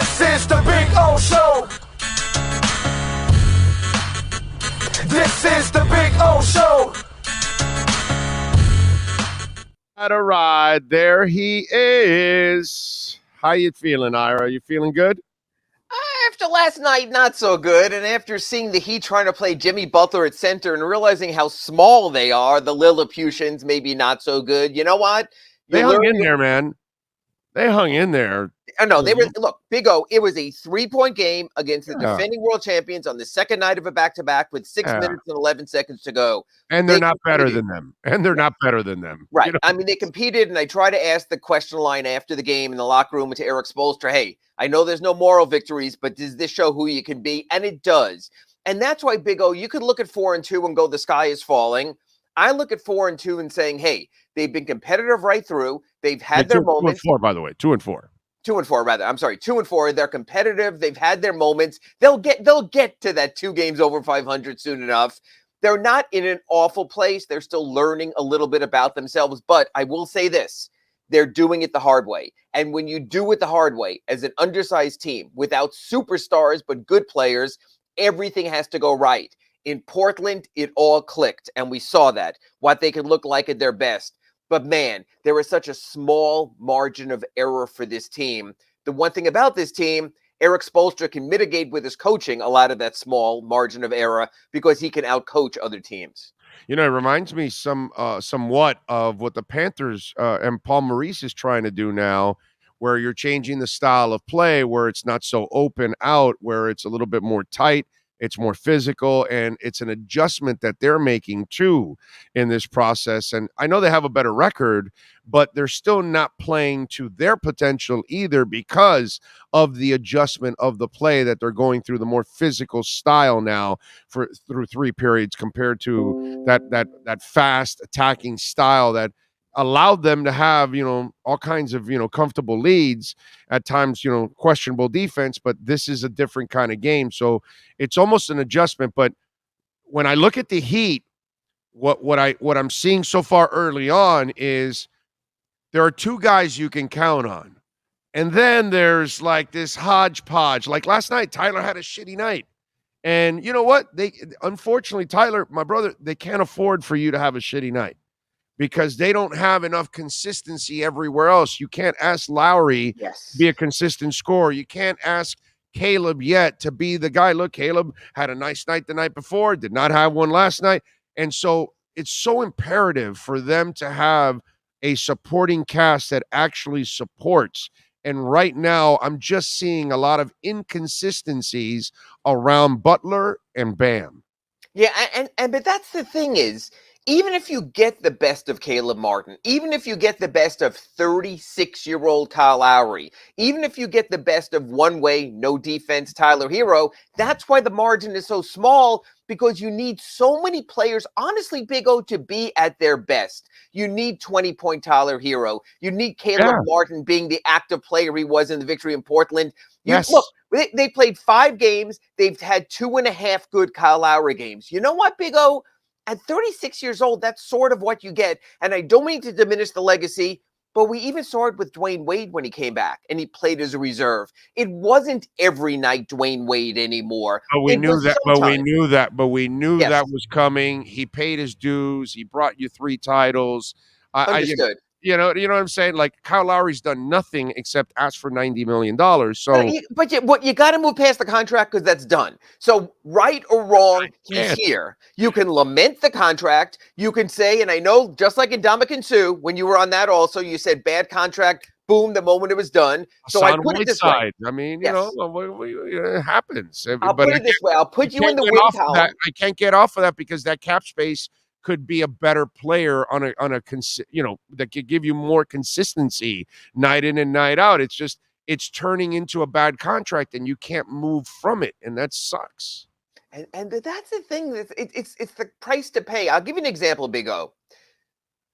This is the Big O Show. This is the Big O Show. Had a ride. There he is. How you feeling, Ira? You feeling good? After last night, not so good. And after seeing the Heat trying to play Jimmy Butler at center and realizing how small they are, the Lilliputians, maybe not so good. You know what? They hung in there, man. They hung in there. No, they were, look, Big O, it was a 3-point game against the defending world champions on the second night of a back-to-back with 6 minutes and 11 seconds to go. And they're not better than them. Not better than them. Right. You know? I mean, they competed, and I tried to ask the question line after the game in the locker room to Eric Spoelstra, hey, I know there's no moral victories, but does this show who you can be? And it does. And that's why, Big O, you could look at 4-2 and go, the sky is falling. I look at 4-2 and saying, hey, they've been competitive right through. They've had their moments. 2-4, by the way. 2-4. 2-4, rather. I'm sorry, 2-4. They're competitive. They've had their moments. They'll get to that 2 games over 500 soon enough. They're not in an awful place. They're still learning a little bit about themselves. But I will say this. They're doing it the hard way. And when you do it the hard way, as an undersized team, without superstars but good players, everything has to go right. In Portland, it all clicked, and we saw that, what they could look like at their best. But man, there is such a small margin of error for this team. The one thing about this team, Eric Spoelstra can mitigate with his coaching a lot of that small margin of error because he can outcoach other teams. You know, it reminds me somewhat of what the Panthers and Paul Maurice is trying to do now, where you're changing the style of play, where it's not so open out, where it's a little bit more tight. It's more physical, and it's an adjustment that they're making too in this process. And I know they have a better record, but they're still not playing to their potential either because of the adjustment of the play that they're going through, the more physical style now through 3 periods compared to that fast attacking style that allowed them to have, all kinds of, comfortable leads, at times, questionable defense, but this is a different kind of game. So it's almost an adjustment. But when I look at the Heat, what I'm seeing so far early on is there are 2 guys you can count on. And then there's like this hodgepodge. Like last night, Tyler had a shitty night. And you know what? Unfortunately, Tyler, my brother, they can't afford for you to have a shitty night, because they don't have enough consistency everywhere else. You can't ask Lowry to be a consistent scorer. You can't ask Caleb yet to be the guy. Look, Caleb had a nice night the night before, did not have one last night. And so it's so imperative for them to have a supporting cast that actually supports. And right now, I'm just seeing a lot of inconsistencies around Butler and Bam. Yeah, but that's the thing is, even if you get the best of Caleb Martin, even if you get the best of 36-year-old Kyle Lowry, even if you get the best of one-way, no defense Tyler Hero, that's why the margin is so small, because you need so many players, honestly, Big O, to be at their best. You need 20-point Tyler Hero. You need Caleb Martin being the active player he was in the victory in Portland. Look, they played 5 games. They've had 2.5 good Kyle Lowry games. You know what, Big O? At 36 years old, that's sort of what you get. And I don't mean to diminish the legacy, but we even saw it with Dwayne Wade when he came back and he played as a reserve. It wasn't every night Dwayne Wade anymore. But we knew that was coming. He paid his dues. He brought you 3 titles. Understood. You know what I'm saying? Like, Kyle Lowry's done nothing except ask for $90 million. So, but you got to move past the contract, because that's done. So right or wrong, he's here. You can lament the contract. You can say, and I know, just like in Ndamukong Suh, when you were on that also, you said bad contract. Boom, the moment it was done. So I put it this way. I mean, it happens. I'll put it this way. I'll put you in the win column. I can't get off of that because that cap space could be a better player that could give you more consistency night in and night out. It's turning into a bad contract and you can't move from it, and that sucks. And that's the thing. It's the price to pay. I'll give you an example, Big O.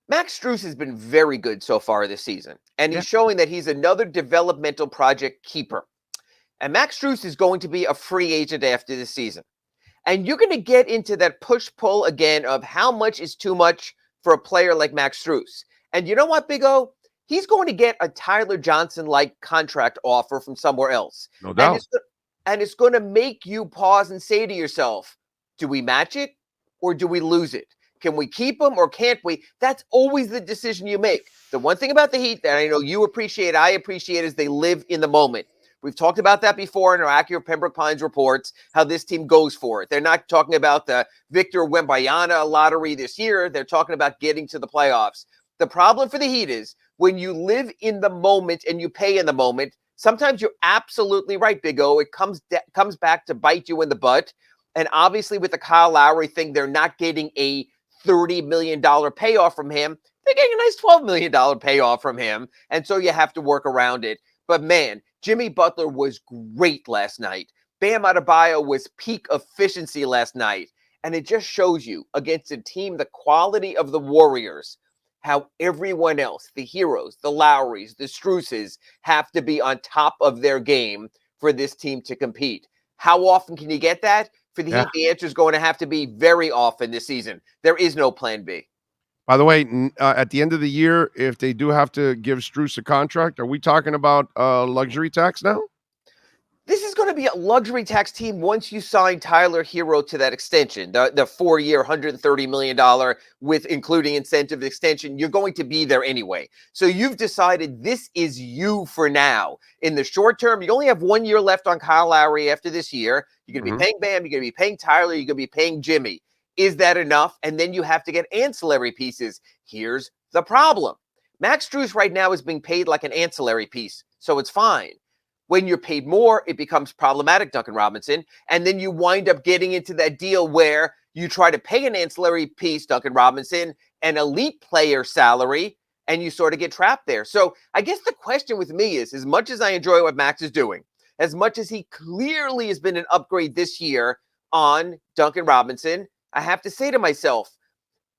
Max Strus has been very good so far this season, and he's showing that he's another developmental project keeper. And Max Strus is going to be a free agent after this season. And you're going to get into that push-pull again of how much is too much for a player like Max Strus. And you know what, Big O? he's going to get a Tyler Johnson-like contract offer from somewhere else. No And doubt. it's going to make you pause and say to yourself, do we match it or do we lose it? Can we keep him or can't we? That's always the decision you make. The one thing about the Heat that I know you appreciate, I appreciate, is they live in the moment. We've talked about that before in our Acura Pembroke Pines reports, how this team goes for it. They're not talking about the Victor Wembanyama lottery this year. They're talking about getting to the playoffs. The problem for the Heat is when you live in the moment and you pay in the moment, sometimes you're absolutely right, Big O. It comes back to bite you in the butt. And obviously with the Kyle Lowry thing, they're not getting a $30 million payoff from him. They're getting a nice $12 million payoff from him. And so you have to work around it. But man, Jimmy Butler was great last night. Bam Adebayo was peak efficiency last night. And it just shows you against a team, the quality of the Warriors, how everyone else, the Heroes, the Lowrys, the Struces, have to be on top of their game for this team to compete. How often can you get that? For the Heat, the answer is going to have to be very often this season. There is no plan B. By the way, at the end of the year, if they do have to give Strus a contract, are we talking about luxury tax now? This is going to be a luxury tax team once you sign Tyler Hero to that extension, the 4-year, $130 million with including incentive extension. You're going to be there anyway. So you've decided this is you for now. In the short term, you only have 1 year left on Kyle Lowry after this year. You're going to be paying Bam. You're going to be paying Tyler. You're going to be paying Jimmy. Is that enough? And then you have to get ancillary pieces. Here's the problem. Max Strus right now is being paid like an ancillary piece, so it's fine. When you're paid more, it becomes problematic, Duncan Robinson. And then you wind up getting into that deal where you try to pay an ancillary piece, Duncan Robinson, an elite player salary, and you sort of get trapped there. So I guess the question with me is, as much as I enjoy what Max is doing, as much as he clearly has been an upgrade this year on Duncan Robinson, I have to say to myself,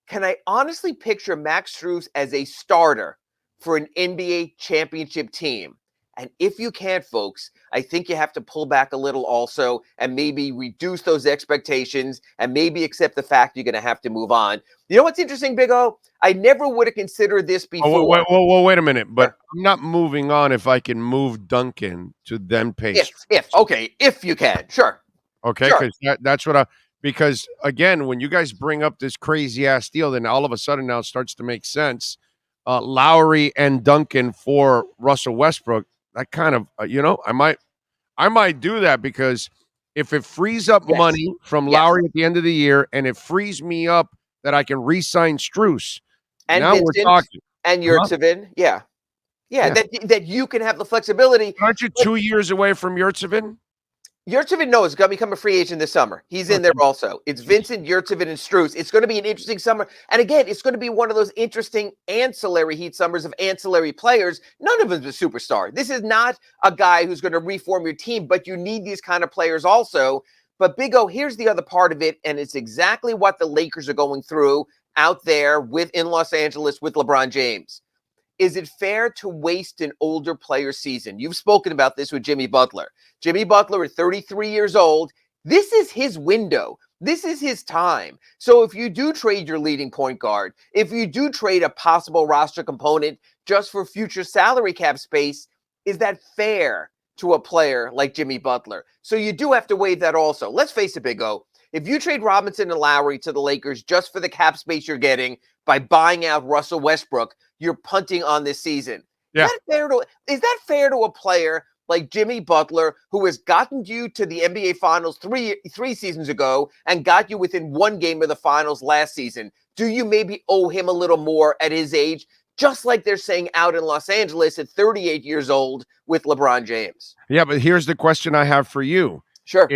can I honestly picture Max Strus as a starter for an NBA championship team? And if you can't, folks, I think you have to pull back a little also and maybe reduce those expectations and maybe accept the fact you're going to have to move on. You know what's interesting, Big O? I never would have considered this before. Wait a minute. But I'm not moving on if I can move Duncan to then pay. If you can. Sure. Okay, because that's what because, again, when you guys bring up this crazy-ass deal, then all of a sudden now it starts to make sense. Lowry and Duncan for Russell Westbrook, that kind of, I might do that because if it frees up money from Lowry at the end of the year and it frees me up that I can re-sign Strus, and now Vincent, we're talking. And Yurtsevin, that you can have the flexibility. Aren't you 2 years away from Yurtsevin? Yurtsevin, no, is going to become a free agent this summer. He's in there also. It's Vincent, Yurtsevin, and Strus. It's going to be an interesting summer. And again, it's going to be one of those interesting ancillary Heat summers of ancillary players. None of them is a superstar. This is not a guy who's going to reform your team, but you need these kind of players also. But Big O, here's the other part of it, and it's exactly what the Lakers are going through out there in Los Angeles with LeBron James. Is it fair to waste an older player's season? You've spoken about this with Jimmy Butler. Jimmy Butler at 33 years old, this is his window. This is his time. So if you do trade your leading point guard, if you do trade a possible roster component just for future salary cap space, is that fair to a player like Jimmy Butler? So you do have to weigh that also. Let's face it, Big O. If you trade Robinson and Lowry to the Lakers just for the cap space you're getting by buying out Russell Westbrook, you're punting on this season. Yeah. Is that fair to a player like Jimmy Butler, who has gotten you to the NBA Finals three seasons ago and got you within one game of the Finals last season? Do you maybe owe him a little more at his age, just like they're saying out in Los Angeles at 38 years old with LeBron James? Yeah, but here's the question I have for you. Sure.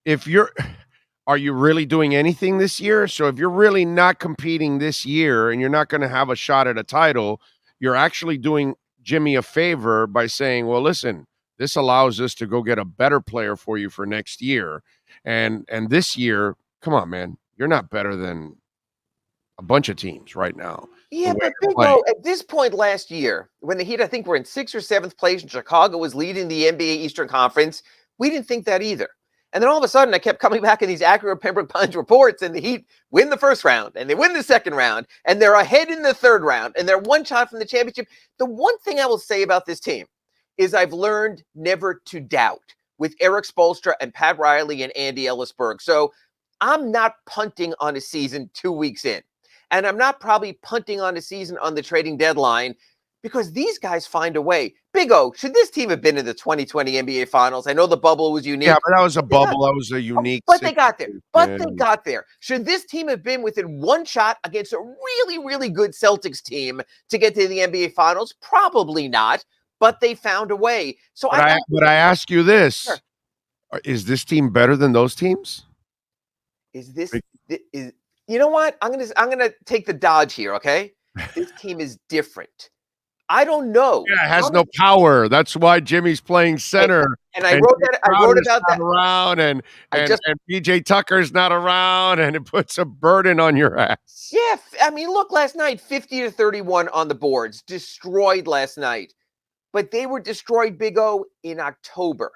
If you're – are you really doing anything this year? So if you're really not competing this year and you're not going to have a shot at a title, you're actually doing Jimmy a favor by saying, well, listen, this allows us to go get a better player for you for next year. And this year, come on, man, you're not better than a bunch of teams right now. Yeah, but Big O, at this point last year, when the Heat, I think, were in 6th or 7th place and Chicago was leading the NBA Eastern Conference, we didn't think that either. And then all of a sudden, I kept coming back in these Acura Pembroke Pines reports, and the Heat win the first round, and they win the second round, and they're ahead in the third round, and they're one shot from the championship. The one thing I will say about this team is I've learned never to doubt with Eric Spoelstra and Pat Riley and Andy Ellisberg. So I'm not punting on a season 2 weeks in, and I'm not probably punting on a season on the trading deadline because these guys find a way. Big O, should this team have been in the 2020 NBA Finals? I know the bubble was unique. Yeah, but that was a bubble. That was a unique. But they got there. But they got there. Should this team have been within one shot against a really, really good Celtics team to get to the NBA Finals? Probably not. But they found a way. So but I ask you this: Sure. Is this team better than those teams? Is you know what? I'm gonna take the dodge here. Okay, this team is different. I don't know. Yeah, it has no power. That's why Jimmy's playing center. And I wrote about that around, and PJ Tucker's not around, and it puts a burden on your ass. Yeah, I mean, look, last night 50-31 on the boards, destroyed last night, but they were destroyed, Big O, in October.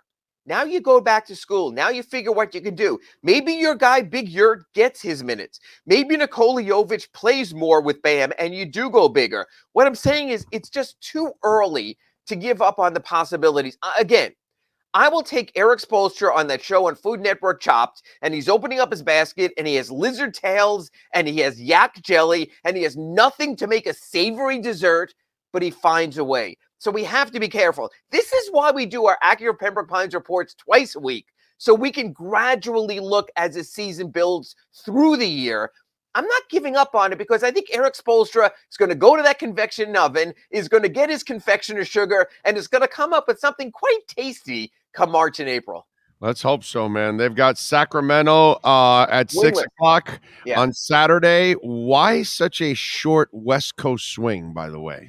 Now you go back to school. Now you figure what you can do. Maybe your guy, Big Yurt, gets his minutes. Maybe Nikola Jovic plays more with Bam, and you do go bigger. What I'm saying is it's just too early to give up on the possibilities. Again, I will take Eric Spoelstra on that show on Food Network Chopped, and he's opening up his basket, and he has lizard tails, and he has yak jelly, and he has nothing to make a savory dessert, but he finds a way. So we have to be careful. This is why we do our Acura Pembroke Pines reports twice a week, so we can gradually look as the season builds through the year. I'm not giving up on it because I think Eric Spoelstra is going to go to that convection oven, is going to get his confectioner sugar, and is going to come up with something quite tasty come March and April. Let's hope so, man. They've got Sacramento at 6 o'clock on Saturday. Why such a short West Coast swing, by the way?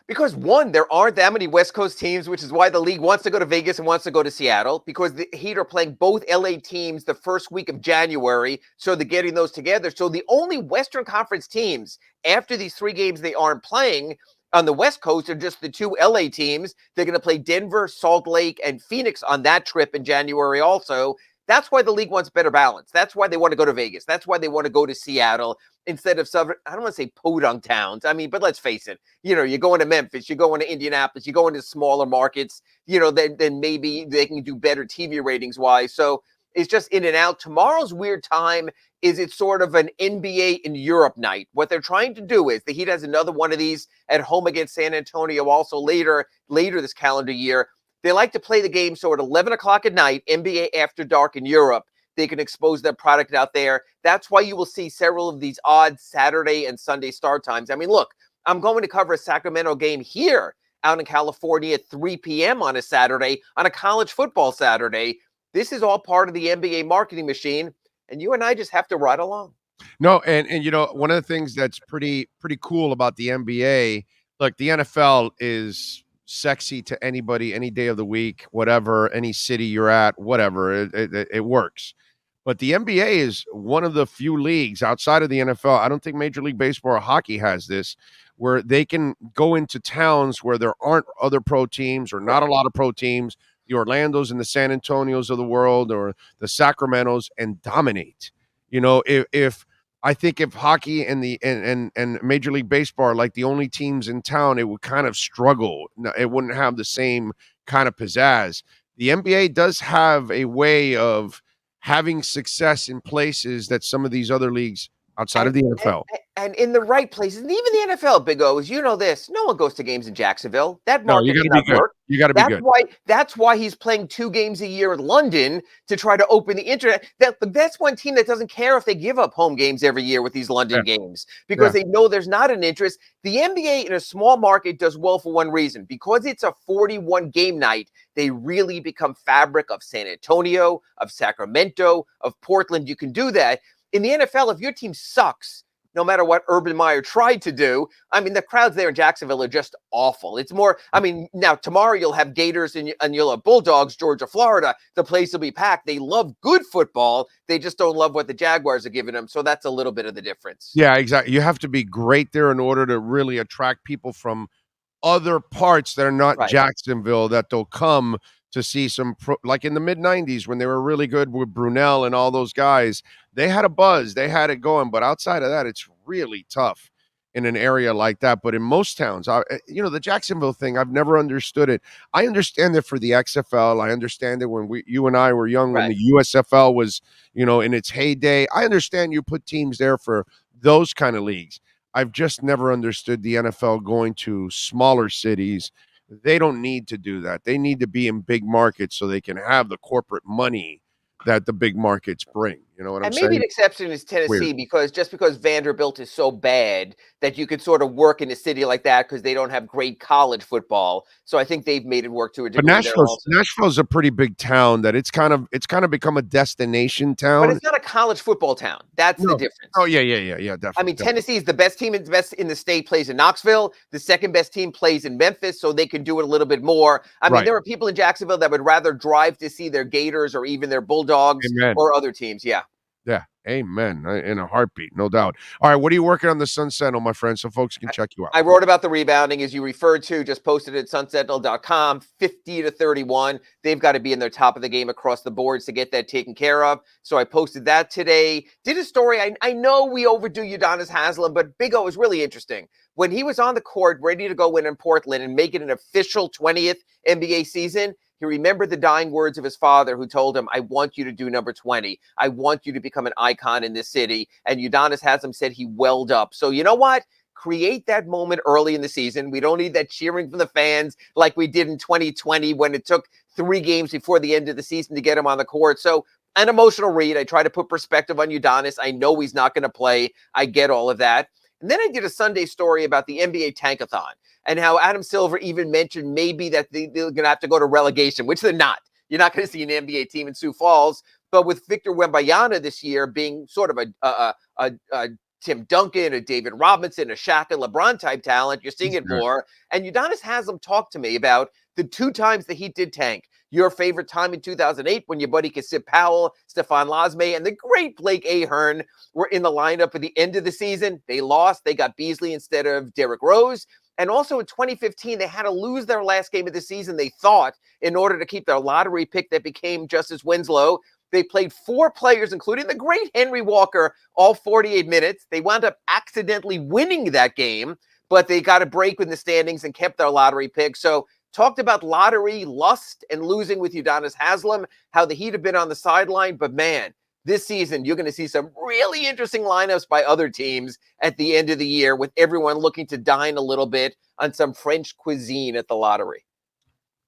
Because, one, there aren't that many West Coast teams, which is why the league wants to go to Vegas and wants to go to Seattle, because the Heat are playing both LA teams the first week of January, so they're getting those together. So the only Western Conference teams after these 3 games they aren't playing on the West Coast are just the 2 LA teams. They're going to play Denver, Salt Lake, and Phoenix on that trip in January also. That's why the league wants better balance. That's why they want to go to Vegas. That's why they want to go to Seattle instead of I don't want to say podunk towns. I mean, but let's face it. You know, you're going to Memphis, you're going to Indianapolis, you're going to smaller markets, you know, then maybe they can do better TV ratings wise. So it's just in and out. Tomorrow's weird time is it's sort of an NBA in Europe night. What they're trying to do is the Heat has another one of these at home against San Antonio also later this calendar year. They like to play the game so at 11 o'clock at night, NBA After Dark in Europe, they can expose their product out there. That's why you will see several of these odd Saturday and Sunday start times. I mean, look, I'm going to cover a Sacramento game here out in California at 3 p.m. on a Saturday, on a college football Saturday. This is all part of the NBA marketing machine, and you and I just have to ride along. No, and you know, one of the things that's pretty cool about the NBA, look, the NFL is sexy to anybody, any day of the week, whatever, any city you're at, whatever, it works. But the NBA is one of the few leagues outside of the NFL. I don't think Major League Baseball or hockey has this, where they can go into towns where there aren't other pro teams or not a lot of pro teams, the Orlandos and the San Antonios of the world or the Sacramentos, and dominate. You know, if I think if hockey and and Major League Baseball are like the only teams in town, it would kind of struggle. It wouldn't have the same kind of pizzazz. The NBA does have a way of having success in places that some of these other leagues outside of the NFL. And in the right places, and even the NFL, Big O, you know this, no one goes to games in Jacksonville. That market does not work. You got to be good. That's why he's playing 2 games a year in London to try to open the internet. That's one team that doesn't care if they give up home games every year with these London games because they know there's not an interest. The NBA in a small market does well for one reason. Because it's a 41 game night, they really become fabric of San Antonio, of Sacramento, of Portland. You can do that. In the NFL, if your team sucks, no matter what Urban Meyer tried to do, I mean, the crowds there in Jacksonville are just awful. It's more, I mean, now tomorrow you'll have Gators and you'll have Bulldogs, Georgia, Florida. The place will be packed. They love good football. They just don't love what the Jaguars are giving them. So that's a little bit of the difference. Yeah, exactly. You have to be great there in order to really attract people from other parts that are not Jacksonville, that they'll come to see like in the mid 90s when they were really good with Brunel and all those guys. They had a buzz, they had it going, but outside of that, it's really tough in an area like that. But in most towns, the Jacksonville thing, I've never understood it. I understand it for the XFL. I understand it when you and I were young, when Right. the USFL was, in its heyday. I understand you put teams there for those kind of leagues. I've just never understood the NFL going to smaller cities. They don't need to do that. They need to be in big markets so they can have the corporate money that the big markets bring. You know what I'm And maybe saying? an exception is Tennessee, Weird. because Vanderbilt is so bad that you could sort of work in a city like that because they don't have great college football. So I think they've made it work to a But degree there also. Nashville's a pretty big town that it's kind of become a destination But town. it's not a college football town. That's the No. difference. Oh yeah, definitely. I mean, Definitely. Tennessee is the best team in the state plays in Knoxville. The second best team plays in Memphis, so they can do it a little bit more. I mean, Right. there are people in Jacksonville that would rather drive to see their Gators or even their Bulldogs Amen. or other teams. Yeah. Yeah, amen. In a heartbeat, no doubt. All right, what are you working on the Sun Sentinel, my friend, so folks can check you out? I wrote about the rebounding, as you referred to, just posted it at sunsentinel.com, 50-31. They've got to be in their top of the game across the boards to get that taken care of. So I posted that today. Did a story. I know we overdo Udonis Haslem, but Big O was really interesting. When he was on the court, ready to go win in Portland and make it an official 20th NBA season, he remembered the dying words of his father, who told him, I want you to do number 20. I want you to become an icon in this city. And Udonis Haslem said he welled up. So you know what? Create that moment early in the season. We don't need that cheering from the fans like we did in 2020 when it took 3 games before the end of the season to get him on the court. So an emotional read. I try to put perspective on Udonis. I know he's not going to play. I get all of that. And then I did a Sunday story about the NBA Tankathon and how Adam Silver even mentioned maybe that they're going to have to go to relegation, which they're not. You're not going to see an NBA team in Sioux Falls. But with Victor Wembanyama this year being sort of a Tim Duncan, a David Robinson, a Shaq and LeBron type talent, you're seeing it more. And Udonis Haslem talked to me about the 2 times the Heat did tank. Your favorite time in 2008 when your buddy Kasip Powell, Stefan Lasme, and the great Blake Ahern were in the lineup at the end of the season. They lost. They got Beasley instead of Derrick Rose. And also in 2015, they had to lose their last game of the season, they thought, in order to keep their lottery pick that became Justice Winslow. They played 4 players, including the great Henry Walker, all 48 minutes. They wound up accidentally winning that game, but they got a break in the standings and kept their lottery pick. So talked about lottery, lust, and losing with Udonis Haslem, how the Heat have been on the sideline. But man, this season, you're going to see some really interesting lineups by other teams at the end of the year, with everyone looking to dine a little bit on some French cuisine at the lottery.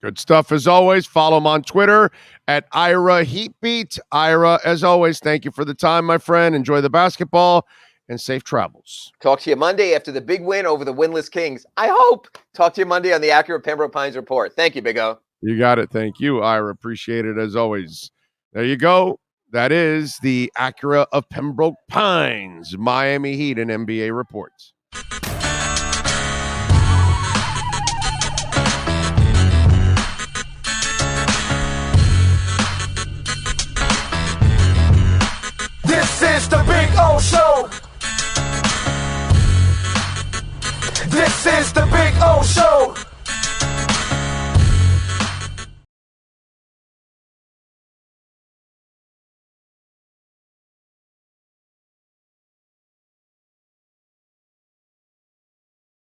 Good stuff as always. Follow him on Twitter at Ira Heatbeat. Ira, as always, thank you for the time, my friend. Enjoy the basketball and safe travels. Talk to you Monday after the big win over the winless Kings. I hope. Talk to you Monday on the Acura Pembroke Pines Report. Thank you, Big O. You got it. Thank you, Ira. Appreciate it as always. There you go. That is the Acura of Pembroke Pines, Miami Heat and NBA reports. This is the Big O Show. This is the Big O Show.